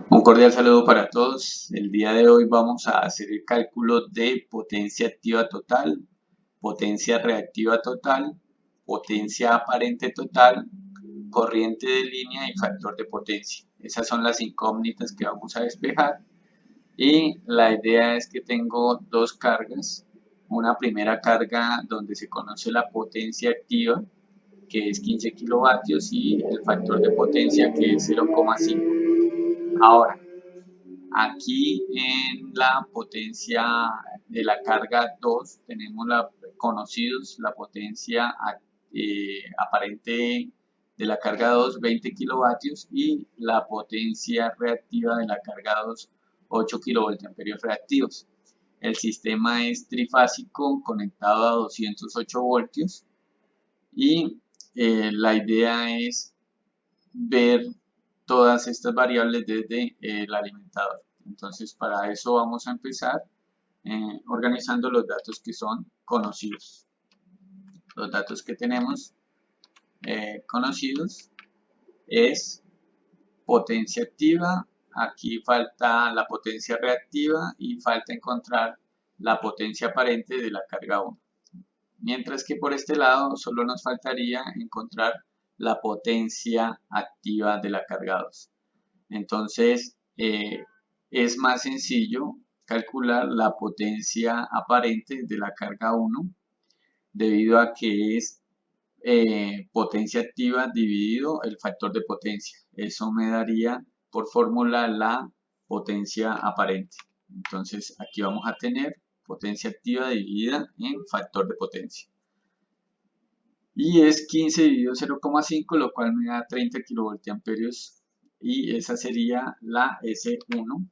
Un cordial saludo para todos. El día de hoy vamos a hacer el cálculo de potencia activa total, potencia reactiva total, potencia aparente total, corriente de línea y factor de potencia. Esas son las incógnitas que vamos a despejar y la idea es que tengo dos cargas. Una primera carga donde se conoce la potencia activa, que es 15 kilovatios, y el factor de potencia, que es 0,5. Ahora, aquí en la potencia de la carga 2 tenemos conocidos la potencia aparente de la carga 2, 20 kilovatios, y la potencia reactiva de la carga 2, 8 kilovoltiamperios reactivos. El sistema es trifásico conectado a 208 voltios y la idea es ver todas estas variables desde el alimentador. Entonces, para eso vamos a empezar organizando los datos que son conocidos. Los datos que tenemos conocidos es potencia activa, aquí falta la potencia reactiva y falta encontrar la potencia aparente de la carga 1. Mientras que por este lado solo nos faltaría encontrar la potencia activa de la carga 2. Entonces, es más sencillo calcular la potencia aparente de la carga 1 debido a que es potencia activa dividido el factor de potencia. Eso me daría por fórmula la potencia aparente. Entonces, aquí vamos a tener potencia activa dividida en factor de potencia. Y es 15 dividido 0,5, lo cual me da 30 kilovoltiamperios y esa sería la S1.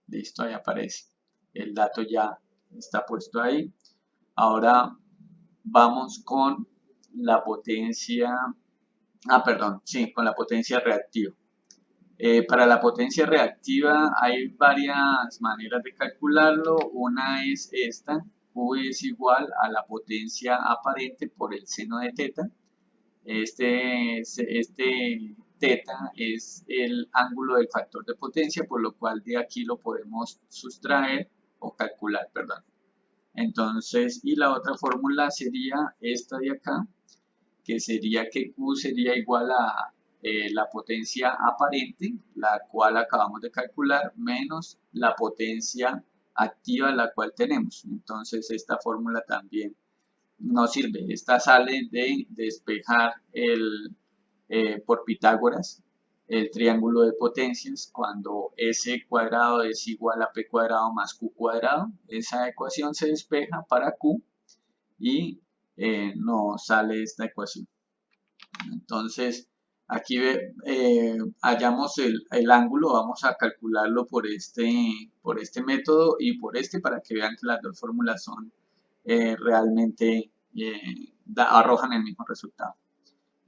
Listo, ahí aparece. El dato ya está puesto ahí. Ahora vamos con la potencia, perdón, sí, con la potencia reactiva. Para la potencia reactiva hay varias maneras de calcularlo. Una es esta, Q es igual a la potencia aparente por el seno de teta. Este teta es el ángulo del factor de potencia, por lo cual de aquí lo podemos sustraer o calcular, perdón. Entonces, y la otra fórmula sería esta de acá, que sería que Q sería igual a la potencia aparente, la cual acabamos de calcular, menos la potencia activa, la cual tenemos. Entonces, esta fórmula también no sirve. Esta sale de despejar por Pitágoras el triángulo de potencias cuando S cuadrado es igual a P cuadrado más Q cuadrado. Esa ecuación se despeja para Q y nos sale esta ecuación. Entonces, aquí hallamos el ángulo, vamos a calcularlo por este método y por este para que vean que las dos fórmulas son realmente arrojan el mismo resultado.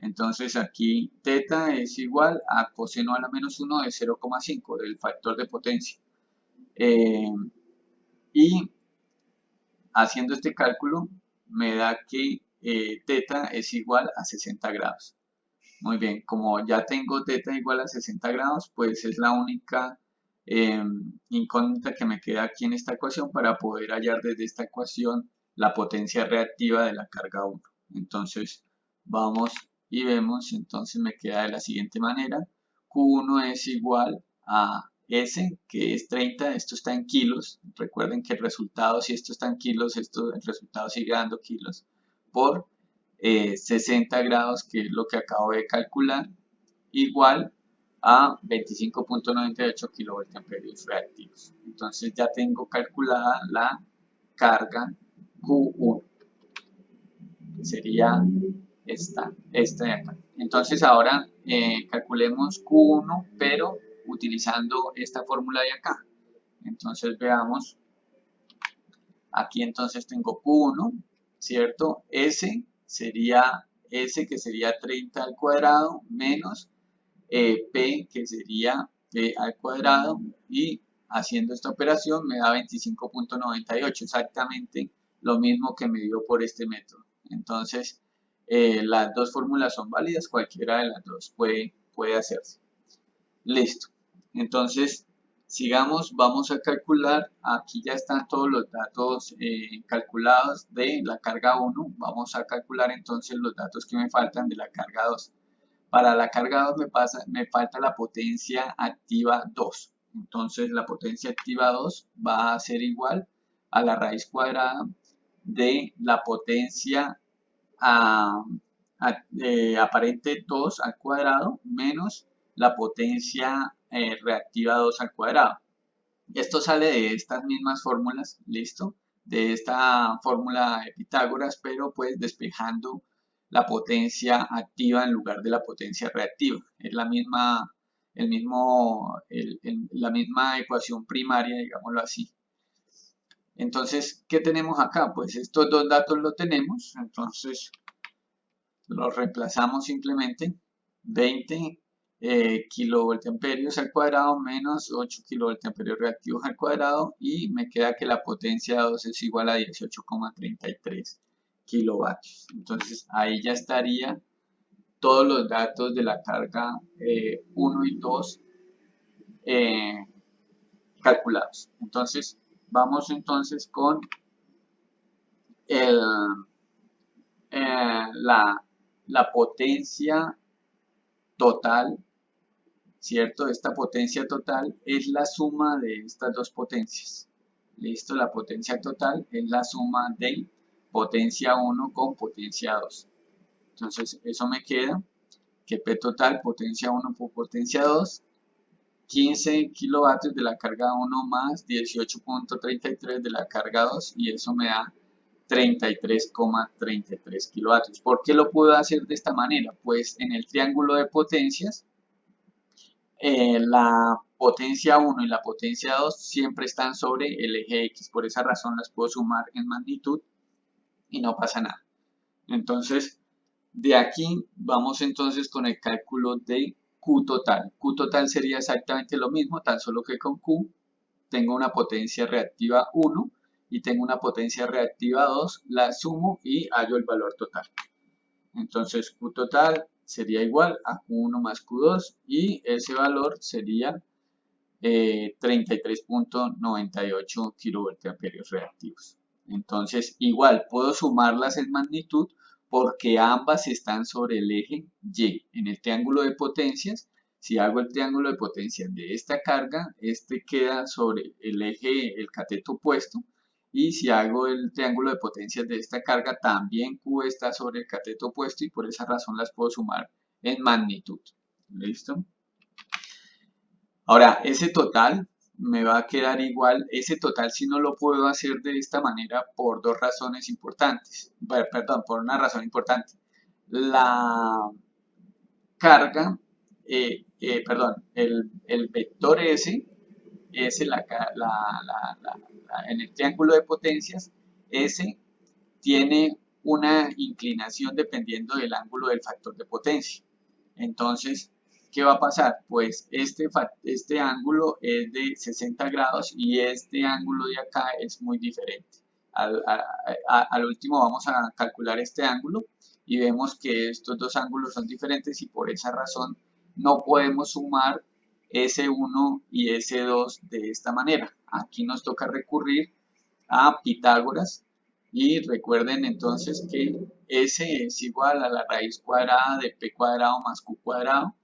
Entonces aquí teta es igual a coseno a la menos 1 de 0,5 del factor de potencia. Y haciendo este cálculo me da que teta es igual a 60 grados. Muy bien, como ya tengo teta igual a 60 grados, pues es la única incógnita que me queda aquí en esta ecuación para poder hallar desde esta ecuación la potencia reactiva de la carga 1. Entonces, vamos y vemos, entonces me queda de la siguiente manera. Q1 es igual a S, que es 30, esto está en kilos. Recuerden que el resultado, si esto está en kilos, el resultado sigue dando kilos, por 60 grados, que es lo que acabo de calcular, igual a 25.98 kilovoltiamperios reactivos. Entonces ya tengo calculada la carga Q1, que sería esta de acá. Entonces ahora calculemos Q1, pero utilizando esta fórmula de acá. Entonces veamos, aquí entonces tengo Q1, ¿cierto? S que sería 30 al cuadrado, menos P que sería P al cuadrado, y haciendo esta operación me da 25.98, exactamente lo mismo que me dio por este método. Entonces, las dos fórmulas son válidas, cualquiera de las dos puede hacerse. Listo. Entonces, sigamos, vamos a calcular. Aquí ya están todos los datos calculados de la carga 1. Vamos a calcular entonces los datos que me faltan de la carga 2. Para la carga 2 me falta la potencia activa 2. Entonces, la potencia activa 2 va a ser igual a la raíz cuadrada de la potencia aparente 2 al cuadrado menos la potencia reactiva 2 al cuadrado. Esto sale de estas mismas fórmulas, ¿listo? De esta fórmula de Pitágoras, pero pues despejando la potencia activa en lugar de la potencia reactiva. Es la misma, la misma ecuación primaria, digámoslo así. Entonces, ¿qué tenemos acá? Pues estos dos datos lo tenemos, entonces los reemplazamos simplemente 20 kilovoltamperios al cuadrado menos 8 kilovoltamperios reactivos al cuadrado y me queda que la potencia 2 es igual a 18,33 kilovatios. Entonces ahí ya estaría todos los datos de la carga 1 y 2 calculados. Entonces vamos entonces con el, la potencia total, ¿cierto? Esta potencia total es la suma de estas dos potencias. Listo, la potencia total es la suma de potencia 1 con potencia 2. Entonces, eso me queda que P total, potencia 1 por potencia 2, 15 kilovatios de la carga 1 más 18,33 de la carga 2 y eso me da 33,33 kilovatios. ¿Por qué lo puedo hacer de esta manera? Pues en el triángulo de potencias la potencia 1 y la potencia 2 siempre están sobre el eje X, por esa razón las puedo sumar en magnitud y no pasa nada. Entonces, de aquí vamos entonces con el cálculo de Q total. Q total sería exactamente lo mismo, tan solo que con Q tengo una potencia reactiva 1 y tengo una potencia reactiva 2, la sumo y hallo el valor total. Entonces Q total sería igual a Q1 más Q2 y ese valor sería 33,98 kilovoltamperios reactivos. Entonces igual puedo sumarlas en magnitud porque ambas están sobre el eje Y. En el triángulo de potencias, si hago el triángulo de potencias de esta carga, este queda sobre el eje, el cateto opuesto. Y si hago el triángulo de potencias de esta carga, también Q está sobre el cateto opuesto y por esa razón las puedo sumar en magnitud. ¿Listo? Ahora, ese total me va a quedar igual. Ese total si no lo puedo hacer de esta manera por dos razones importantes. Perdón, por una razón importante. La carga, perdón, el vector S, en el triángulo de potencias, S tiene una inclinación dependiendo del ángulo del factor de potencia. Entonces, ¿qué va a pasar? Pues este ángulo es de 60 grados y este ángulo de acá es muy diferente. Al último vamos a calcular este ángulo y vemos que estos dos ángulos son diferentes y por esa razón no podemos sumar S1 y S2 de esta manera. Aquí nos toca recurrir a Pitágoras y recuerden entonces que S es igual a la raíz cuadrada de P cuadrado más Q cuadrado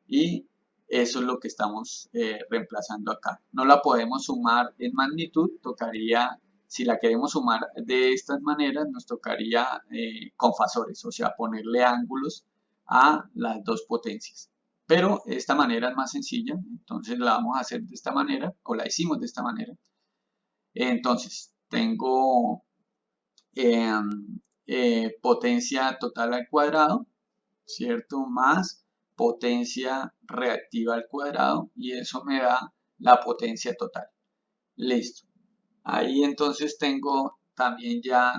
y eso es lo que estamos reemplazando acá. No la podemos sumar en magnitud, tocaría, si la queremos sumar de estas maneras, nos tocaría con fasores, o sea, ponerle ángulos a las dos potencias. Pero esta manera es más sencilla, entonces la vamos a hacer de esta manera, o la hicimos de esta manera. Entonces, tengo potencia total al cuadrado, ¿cierto? Más potencia reactiva al cuadrado y eso me da la potencia total. Listo. Ahí entonces tengo también ya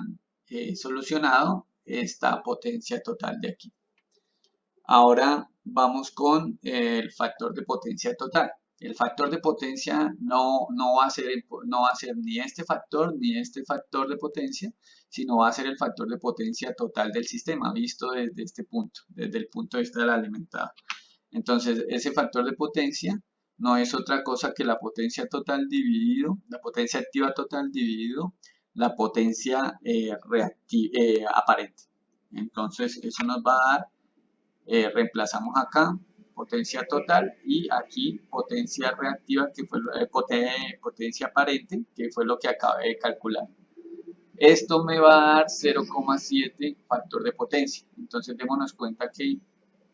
solucionado esta potencia total de aquí. Ahora vamos con el factor de potencia total. El factor de potencia no va a ser ni este factor ni este factor de potencia, sino va a ser el factor de potencia total del sistema, visto desde este punto, desde el punto de vista del alimentador. Entonces, ese factor de potencia no es otra cosa que la potencia total dividido, la potencia activa total dividido la potencia aparente. Entonces, eso nos va a dar, reemplazamos acá potencia total y aquí potencia reactiva, que fue potencia aparente, que fue lo que acabé de calcular. Esto me va a dar 0,7 factor de potencia. Entonces démonos cuenta que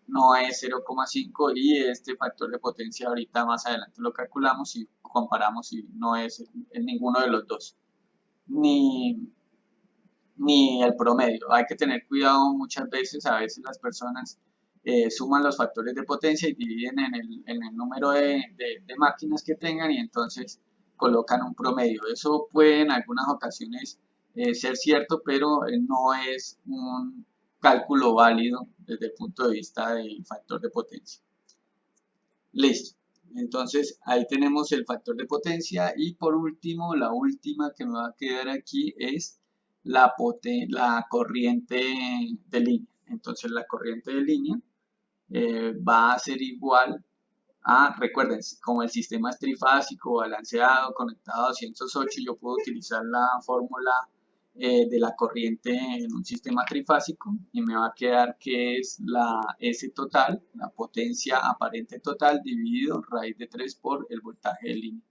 no es 0,5 y este factor de potencia ahorita más adelante lo calculamos y comparamos y no es en ninguno de los dos. Ni el promedio. Hay que tener cuidado muchas veces, a veces las personas suman los factores de potencia y dividen en el número de máquinas que tengan y entonces colocan un promedio. Eso puede en algunas ocasiones ser cierto, pero no es un cálculo válido desde el punto de vista del factor de potencia. Listo. Entonces ahí tenemos el factor de potencia y por último, la última que me va a quedar aquí es la corriente de línea. Entonces la corriente de línea va a ser igual a, recuerden, como el sistema es trifásico, balanceado, conectado a 208, yo puedo utilizar la fórmula de la corriente en un sistema trifásico y me va a quedar que es la S total, la potencia aparente total dividido raíz de 3 por el voltaje de línea.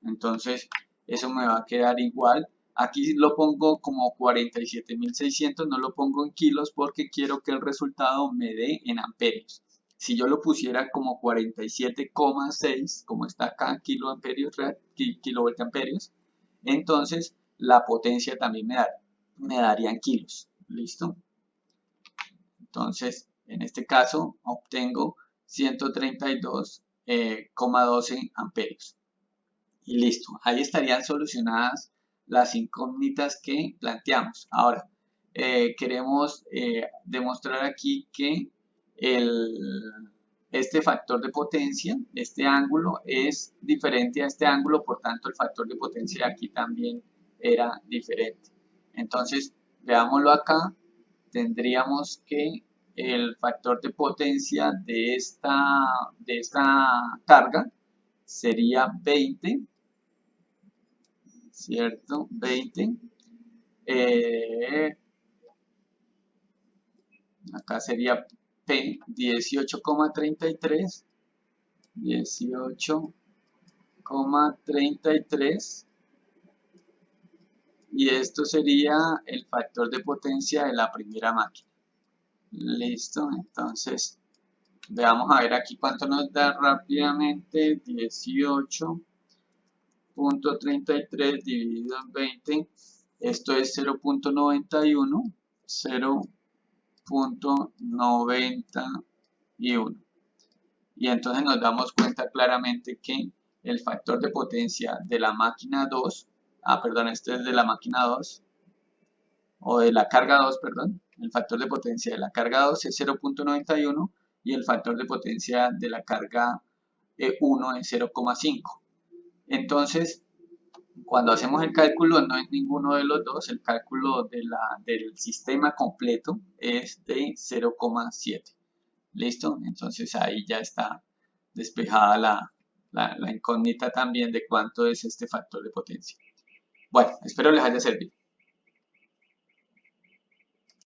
Entonces, eso me va a quedar igual. Aquí lo pongo como 47.600, no lo pongo en kilos porque quiero que el resultado me dé en amperios. Si yo lo pusiera como 47,6, como está acá, kilovoltamperios, entonces la potencia también me daría en kilos. ¿Listo? Entonces, en este caso, obtengo 132,12 amperios. Y listo, ahí estarían solucionadas las incógnitas que planteamos. Ahora, queremos demostrar aquí que este factor de potencia, este ángulo, es diferente a este ángulo, por tanto el factor de potencia aquí también era diferente. Entonces, veámoslo acá, tendríamos que el factor de potencia de esta carga sería 20, ¿cierto? 20. Acá sería P 18,33. 18,33. Y esto sería el factor de potencia de la primera máquina. Listo, entonces veamos a ver aquí cuánto nos da rápidamente. 18,33 dividido en 20, esto es 0,91, 0,91. Y entonces nos damos cuenta claramente que el factor de potencia de la máquina 2, perdón, este es de la máquina 2, o de la carga 2, perdón, el factor de potencia de la carga 2 es 0,91 y el factor de potencia de la carga 1 es 0,5. Entonces, cuando hacemos el cálculo no es ninguno de los dos, el cálculo del sistema completo es de 0,7. ¿Listo? Entonces ahí ya está despejada la incógnita también de cuánto es este factor de potencia. Bueno, espero les haya servido.